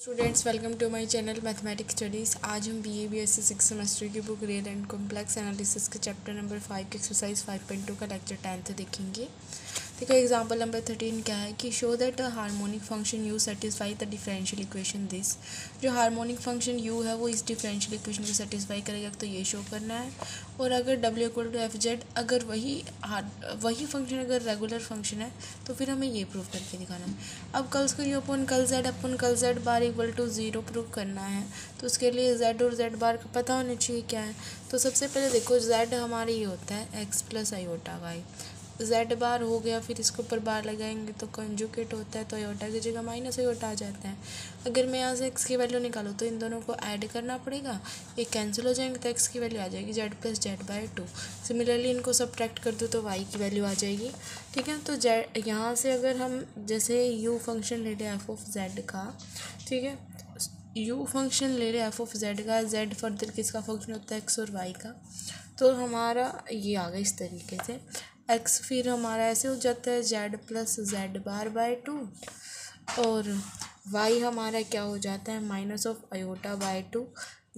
Students welcome to my channel mathematics studies. आज हम BA/BSc 6 semester की book real and complex analysis के chapter number 5 के exercise 5.2 का लेक्चर 10 देखेंगे। देखो एग्जांपल नंबर 13 क्या है कि show that a harmonic function u satisfy the differential equation this. जो हार्मोनिक फंक्शन u है वो इस डिफरेंशियल इक्वेशन को सेटिस्फाई करेगा, तो ये शो करना है। और अगर w equal to F Z, अगर वही फंक्शन अगर रेगुलर फंक्शन है तो फिर हमें ये प्रूव करके दिखाना है। अब कल square U upon curl Z bar equal to 0 prove करना है, तो उसके लिए z और z बार का पता होना चाहिए क्या है। तो सबसे पहले देखो z हमारे ये होता है x plus iota Y, z bar हो गया, फिर इसके ऊपर बार लगाएंगे तो कंजुगेट होता है, तो आयोटा की जगह माइनस आयोटा आ जाता है। अगर मैं यहाँ से x की वैल्यू निकालूँ तो इन दोनों को ऐड करना पड़ेगा, ये कैंसिल हो जाएंगे तो x की वैल्यू आ जाएगी z plus Z by 2। Similarly इनको सब्ट्रैक्ट कर दो तो y की वैल्यू आ जाएगी। ठीक है, तो z यहाँ से अगर हम जैसे u फंक्शन ले रहे एफ ऑफ जेड का, ठीक है, u फंक्शन ले रहे एफ ऑफ जेड का, z फर्दर किसका फंक्शन होता है x और y का, तो हमारा ये आ गया इस तरीके से x, फिर हमारा ऐसे हो जाता है z plus z bar by 2, और y हमारा क्या हो जाता है minus of iota by 2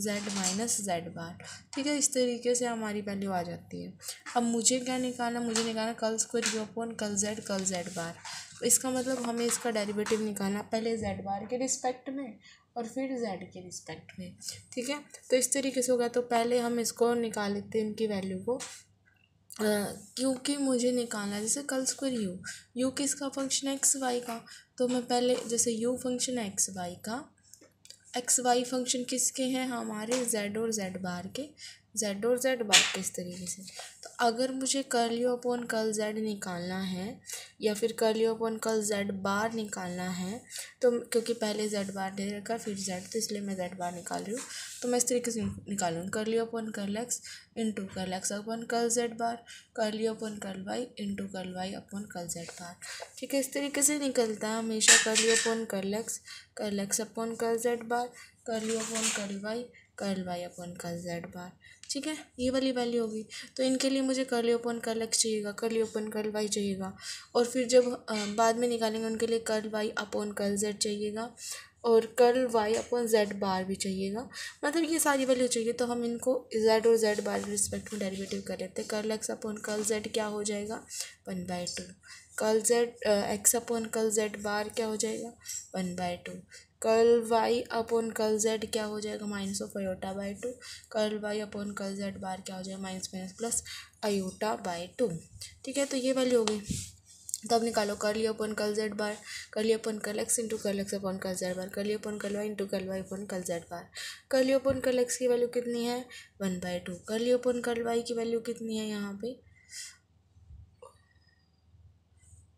z minus z bar. ठीक है, इस तरीके से हमारी वैल्यू आ जाती है। अब मुझे क्या निकालना, मुझे निकालना कल स्क्वायर यू अपॉन कल जेड बार। तो इसका मतलब हमें इसका डेरिवेटिव निकालना पहले जेड बार के रिस्पेक्ट में और फिर जेड के रिस्पेक्ट में। ठीक है, तो इस तरीके से होगा। तो पहले हम इसको निकाल लेते हैं, इनकी वैल्यू को, क्योंकि मुझे निकालना है जैसे कल स्क्वायर यू किसका फंक्शन है एक्स वाई का, तो मैं पहले जैसे यू फंक्शन है एक्स वाई का, एक्स वाई फंक्शन किसके हैं हमारे जेड और जेड बार के, जेड और जेड बार के, इस तरीके से। तो अगर मुझे curl you upon curl z निकालना है या फिर curl you upon curl Z bar निकालना है, तो क्योंकि पहले जेड बार दे रखा फिर जेड, तो इसलिए मैं जेड बार निकाल रही हूँ। तो मैं इस तरीके से निकालूँ curl you upon curl x into curl x upon curl Z bar, curl you upon curl Y into curl Y upon curl Z bar. ठीक है, इस तरीके से निकलता है हमेशा curl you upon curl x upon curl Z bar, curl you upon curl Y upon curl Z bar. ठीक है, ये वाली वैल्यू होगी। तो इनके लिए मुझे curl you upon curl x चाहिएगा, curl you upon curl y चाहिएगा, और फिर जब बाद में निकालेंगे उनके लिए curl Y upon curl z चाहिएगा और curl Y upon z bar भी चाहिएगा। मतलब ये सारी वैल्यू चाहिए, तो हम इनको जेड और जेड बार के रिस्पेक्ट में डेरिवेटिव कर लेते हैं। Curl x upon curl z क्या हो जाएगा 1/2, curl z x upon curl Z bar क्या हो जाएगा 1/2, curl Y upon curl z क्या हो जाएगा minus of iota by 2, curl Y upon curl Z bar क्या हो जाएगा minus minus plus iota by 2। ठीक है, तो ये वैल्यू हो गई। तब निकालो curl you upon curl Z bar, curl you upon curl x into curl x upon curl Z bar, curl you upon curl Y into curl Y upon curl Z bar. Curl you upon curl x की value कितनी है 1/2, curl you upon curl y की value कितनी है यहाँ पे,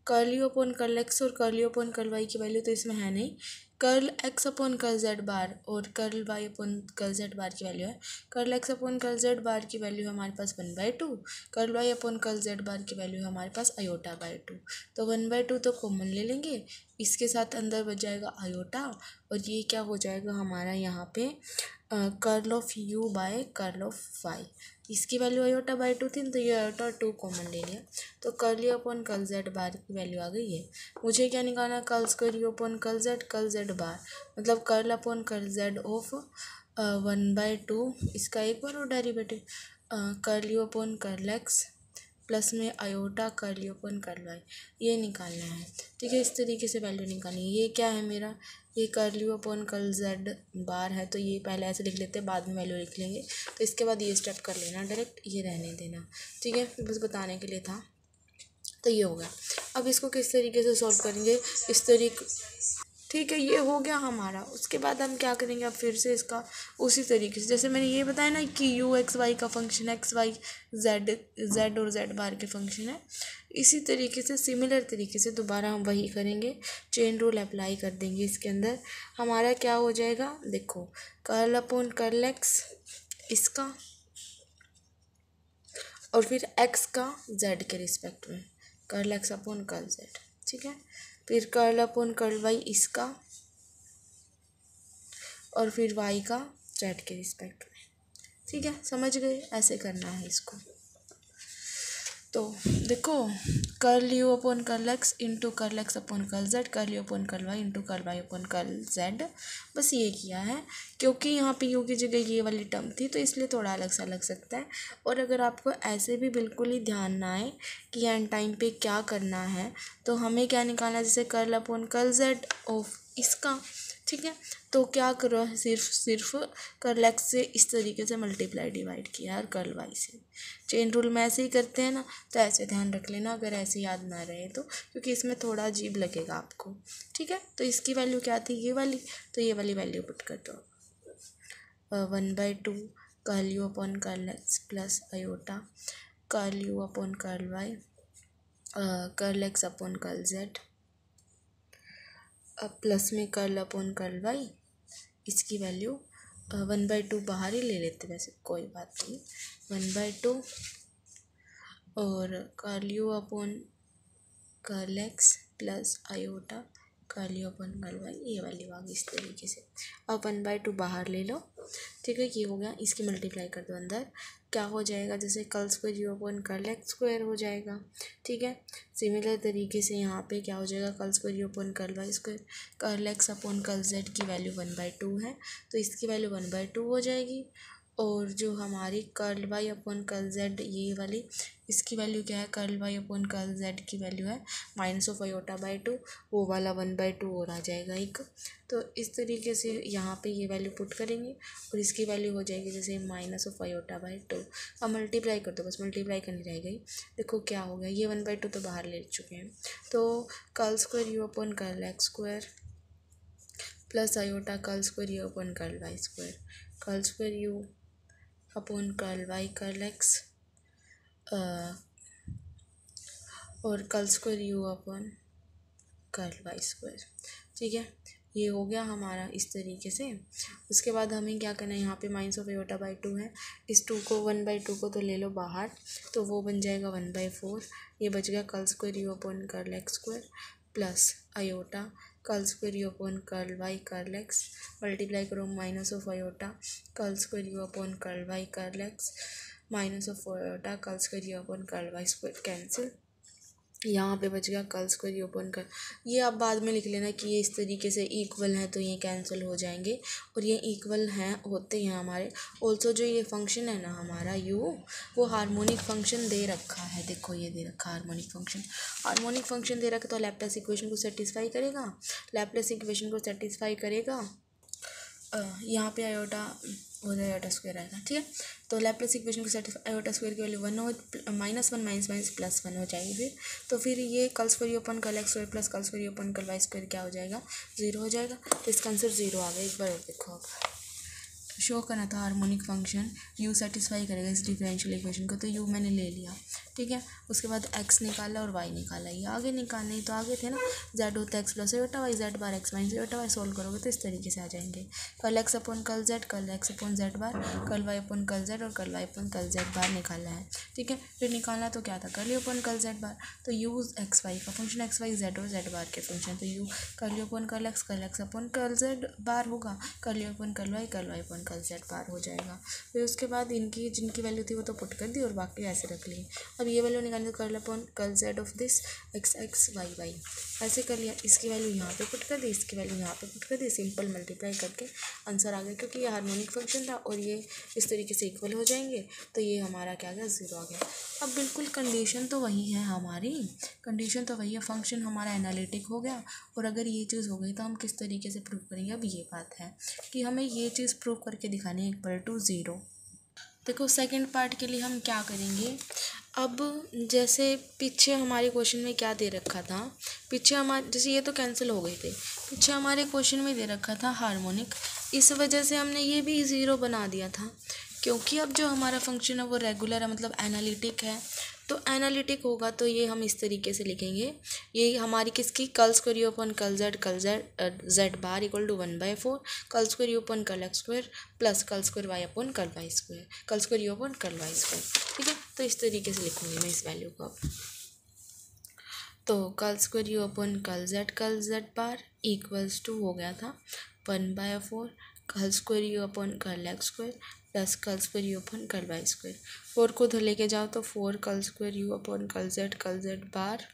curl you upon curl x और curl you upon curl y की वैल्यू तो इसमें है नहीं। Curl x upon curl Z bar और curl Y upon curl Z bar की वैल्यू है। Curl x upon curl Z bar की वैल्यू है हमारे पास 1/2, curl Y upon curl Z bar की वैल्यू है हमारे पास आयोटा बाय 2। तो 1/2 तो कॉमन ले लेंगे, इसके साथ अंदर बच जाएगा आयोटा, और ये क्या हो जाएगा हमारा यहाँ पे curl of U by curl of Y. इसकी वैल्यू आयोटा बाय 2 थी, तो ये आयोटा 2 कॉमन ले लिया, तो curl you upon curl Z bar की वैल्यू आ गई है। मुझे क्या निकालना, curl square you upon curl Z bar, मतलब curl upon curl Z of 1/2, इसका एक बार और derivative, curl you upon curl x plus में iota curl you upon curl Y, ये निकालना है। ठीक है, इस तरीके से वैल्यू निकालनी है। ये क्या है मेरा, ये curl you upon curl Z bar है, तो ये पहले ऐसे लिख लेते हैं, बाद में वैल्यू लिख लेंगे। तो इसके बाद ये स्टेप कर लेना डायरेक्ट, ये रहने देना। ठीक है, बस बताने के लिए था। तो ये हो गया। अब इसको किस तरीके से सॉल्व करेंगे, इस तरीके, ठीक है, ये हो गया हमारा। उसके बाद हम क्या करेंगे, अब फिर से इसका उसी तरीके से जैसे मैंने ये बताया ना कि यू एक्स वाई का फंक्शन है, एक्स वाई जेड और जेड बार के फंक्शन है, इसी तरीके से सिमिलर तरीके से दोबारा हम वही करेंगे, चेन रूल अप्लाई कर देंगे। इसके अंदर हमारा क्या हो जाएगा, देखो कर्ल अपॉन कर्ल एक्स इसका, और फिर एक्स का जेड के रिस्पेक्ट में, curl x upon curl Z. ठीक है, फिर कर्ल अपॉन कर्ल वाई इसका, और फिर वाई का जेड के रिस्पेक्ट में। ठीक है, समझ गए, ऐसे करना है इसको। तो देखो, curl you upon curl x into curl x upon curl Z, curl you upon curl Y into curl Y upon curl Z, बस ये किया है। क्योंकि यहाँ पे यू की जगह ये वाली टर्म थी तो इसलिए थोड़ा अलग सा लग सकता है। और अगर आपको ऐसे भी बिल्कुल ही ध्यान ना आए कि एंड टाइम पे क्या करना है, तो हमें क्या निकालना है, जैसे curl upon curl Z of इसका, ठीक है। तो क्या करो, सिर्फ कर्ल एक्स से इस तरीके से मल्टीप्लाई डिवाइड किया और कर्ल वाई से। चेन रूल में ऐसे ही करते हैं ना, तो ऐसे ध्यान रख लेना अगर ऐसे याद ना रहे तो, क्योंकि इसमें थोड़ा अजीब लगेगा आपको, ठीक है। तो इसकी वैल्यू क्या थी, ये वाली, तो ये वाली वैल्यू पुट कर दो। 1/2 curl you upon curl x plus iota curl you upon curl Y curl x upon curl Z, अब प्लस में कर्ल अपॉन कर्ल वाई, इसकी वैल्यू 1/2 बाहर ही ले लेते, वैसे कोई बात नहीं, 1/2 और curl you upon curl x plus iota curl you upon curl Y, ये वाली भाग इस तरीके से। अब 1/2 बाहर ले लो, ठीक है, ये हो गया। इसकी मल्टीप्लाई कर दो अंदर, क्या हो जाएगा, जैसे curl square you upon curl x square हो जाएगा, ठीक है। सिमिलर तरीके से यहाँ पे क्या हो जाएगा, curl square you upon curl Y square, curl x upon curl Z की वैल्यू 1/2 है तो इसकी वैल्यू 1/2 हो जाएगी। और जो हमारी curl Y upon curl Z ये वाली, इसकी वैल्यू क्या है, curl Y upon curl Z की वैल्यू है -(अयोटा/2), वो वाला 1/2 और आ जाएगा एक। तो इस तरीके से यहाँ पे ये वैल्यू पुट करेंगे और इसकी वैल्यू हो जाएगी जैसे -(अयोटा/2). अब मल्टीप्लाई कर दो, बस मल्टीप्लाई करनी रह गई। देखो क्या हो गया, ये 1/2 तो बाहर ले चुके हैं, तो curl square you upon curl x square plus iota curl square you upon curl Y square, curl square you upon curl Y curl x और curl square you upon curl Y square, ठीक है। ये हो गया हमारा इस तरीके से। उसके बाद हमें क्या करना है, यहाँ पे -(अयोटा/2) है, इस 2 को 1/2 को तो ले लो बाहर, तो वो बन जाएगा 1/4। ये बच गया curl square you upon curl x square plus iota curl square you upon curl Y curl x, multiply करो -(iota curl square you upon curl Y curl x -(iota curl square you upon curl Y square), cancel. यहाँ पे बच गया curl square you upon curl, ये आप बाद में लिख लेना कि ये इस तरीके से इक्वल है तो ये कैंसिल हो जाएंगे और ये इक्वल हैं होते हैं हमारे। ऑल्सो जो ये फंक्शन है ना हमारा यू, वो हार्मोनिक फंक्शन दे रखा है, देखो ये दे रखा है हार्मोनिक फंक्शन दे रखा, तो लैप्लेस इक्वेशन को सेटिस्फाई करेगा, लैप्लेस इक्वेशन को सेटिस्फाई करेगा। यहाँ पे अयोटा हो जाए अयोटा स्क्वायर आएगा, ठीक है। तो लैप्लेस इक्वेशन को सेटिस्फाई, अयोटा स्क्वायर की वैल्यू 1 हो, -1 +1 हो जाएगी फिर, तो फिर ये curl square you upon curl x square plus curl square you upon curl Y square क्या हो जाएगा, 0 हो जाएगा। तो इसका आंसर 0 आ गया। एक बार और देखो, अब शो करना था हार्मोनिक फंक्शन यू सेटिस्फाई करेगा इस डिफरेंशियल इक्वेशन को, तो यू मैंने ले लिया, ठीक है। उसके बाद एक्स निकाला और वाई निकाला, ये आगे निकालने ही तो आगे थे ना, जेड होता है x plus iota y, z bar x minus iota y, solve करोगे तो इस तरीके से आ जाएंगे, curl x upon curl Z, curl x upon z bar, curl Y upon curl z और curl Y upon curl Z bar निकाला है, ठीक है। फिर निकालना तो क्या था, curl you upon curl Z bar, तो यू एक्स वाई का फंक्शन, एक्स वाई जेड और जेड बार के फंक्शन, तो u curl you upon curl x upon curl Z bar होगा, curl you upon curl Y upon curl Z bar हो जाएगा। फिर उसके बाद इनकी जिनकी वैल्यू थी वो तो पुट कर दी और बाकी ऐसे रख ली। अब ये वैल्यू निकालनी तो curl upon curl Z of this X Y Y, ऐसे कर लिया। इसकी वैल्यू यहाँ पे पुट कर दी, इसकी वैल्यू यहाँ पे पुट कर दी, सिंपल मल्टीप्लाई करके आंसर आ गया, क्योंकि ये हार्मोनिक फंक्शन था और ये इस तरीके से इक्वल हो जाएंगे, तो ये हमारा क्या गया, 0 आ गया। अब बिल्कुल कंडीशन तो वही है हमारी, कंडीशन तो वही है, फंक्शन हमारा एनालिटिक हो गया। और अगर ये चीज़ हो गई तो हम किस तरीके से प्रूव करेंगे, अब ये बात है कि हमें ये चीज़ प्रूव करके दिखानी है इक्वल टू 0। देखो सेकंड पार्ट के लिए हम क्या करेंगे, अब जैसे पीछे हमारे क्वेश्चन में क्या दे रखा था, पीछे हमारे जैसे ये तो कैंसिल हो गए थे, पीछे हमारे क्वेश्चन में दे रखा था हार्मोनिक, इस वजह से हमने ये भी 0 बना दिया था, क्योंकि अब जो हमारा फंक्शन है वो रेगुलर है, मतलब एनालिटिक है। तो एनालिटिक होगा तो ये हम इस तरीके से लिखेंगे, ये हमारी किसकी, curl square you upon curl Z bar equal to 1/4 curl square you upon curl x square plus curl square Y upon curl Y square, curl square you upon curl Y square, ठीक है। तो इस तरीके से लिखूंगी मैं इस value को। अब तो curl square you upon curl Z bar equals to हो गया था 1/4 curl square you upon curl x square plus curl square you upon curl Y square. 4 को उधर लेके जाओ तो 4 curl square you upon curl Z bar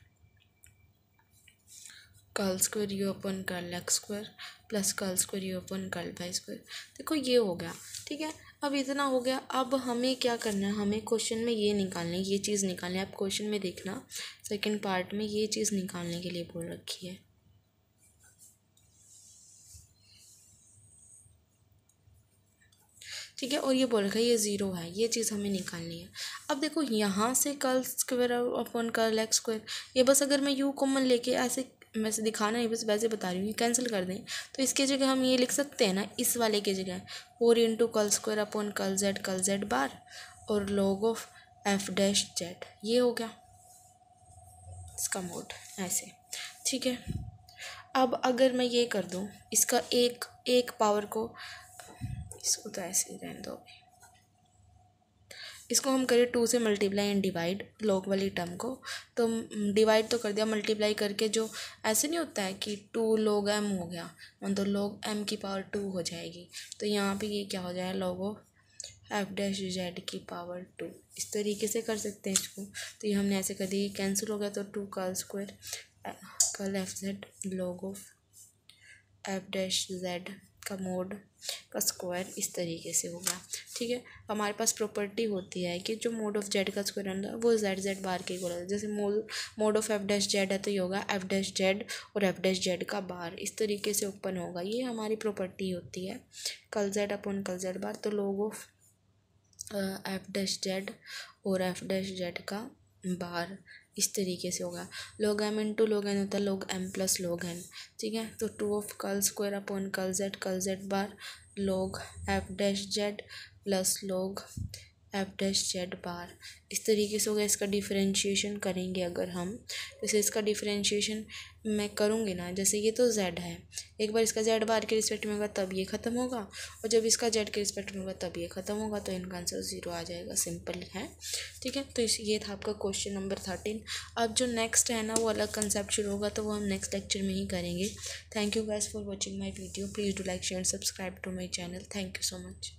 curl square you upon curl x square plus curl square you upon curl Y square. देखो ये हो गया, ठीक है। अब इतना हो गया, अब हमें क्या करना है, हमें क्वेश्चन में ये निकालना है, ये चीज़ निकालनी है। आप क्वेश्चन में देखना सेकंड पार्ट में ये चीज़ निकालने के लिए बोल रखी है। ठीक है, और ये बोल रखा है ये 0 है, ये चीज़ हमें निकालनी है। अब देखो यहाँ से curl square upon curl x square, ये बस अगर मैं यू कॉमन लेके ऐसे वैसे दिखाना नहीं, बस वैसे बता रही हूँ, ये कैंसिल कर दें तो इसके जगह हम ये लिख सकते हैं ना, इस वाले के जगह 4 into curl square upon curl Z bar और log of f dash z, ये हो गया इसका मोड ऐसे। ठीक है, अब अगर मैं ये कर दूँ इसका एक पावर को, इसको तो ऐसे ही रहने दो, इसको हम करें 2 से मल्टीप्लाई एंड डिवाइड लॉग वाली टर्म को, तो डिवाइड तो कर दिया, मल्टीप्लाई करके जो ऐसे नहीं होता है कि 2 log m हो गया, तो log m की पावर 2 हो जाएगी। तो यहाँ पे ये क्या हो जाएगा, log of f dash Z की पावर 2, इस तरीके से कर सकते हैं इसको। तो ये हमने ऐसे कर दिया, कैंसिल हो गया, तो 2 curl square curl F Z log of f dash z का मोड का स्क्वायर, इस तरीके से होगा। ठीक है, हमारे पास प्रॉपर्टी होती है कि जो मोड ऑफ जेड का स्क्वायर होगा वो जेड बार के इक्वल होता है। जैसे mode of f dash Z है तो ये होगा एफ डैश जेड और एफ डैश जेड का बार, इस तरीके से ओपन होगा। ये हमारी प्रॉपर्टी होती है curl z upon curl Z bar. तो log of f dash z और एफ डैश जेड का बार इस तरीके से होगा। log m into log n होता है log m plus log n। ठीक है, तो 2 of curl square upon curl Z bar log f dash z plus log f dash z bar, इस तरीके से होगा। इसका डिफरेंशिएशन करेंगे अगर हम, जैसे इसका डिफरेंशिएशन मैं करूँगी ना, जैसे ये तो z है, एक बार इसका z बार के रिस्पेक्ट में होगा तब ये ख़त्म होगा, और जब इसका z के रिस्पेक्ट में होगा तब ये ख़त्म होगा, तो इनका आंसर 0 आ जाएगा, सिंपल है। ठीक है, तो ये था आपका क्वेश्चन नंबर 13। अब जो नेक्स्ट है ना वो अलग कंसेप्ट शुरू होगा, तो वो हम नेक्स्ट लेक्चर में ही करेंगे। Thank you guys for watching my video, please do like share subscribe to my channel. Thank you so much.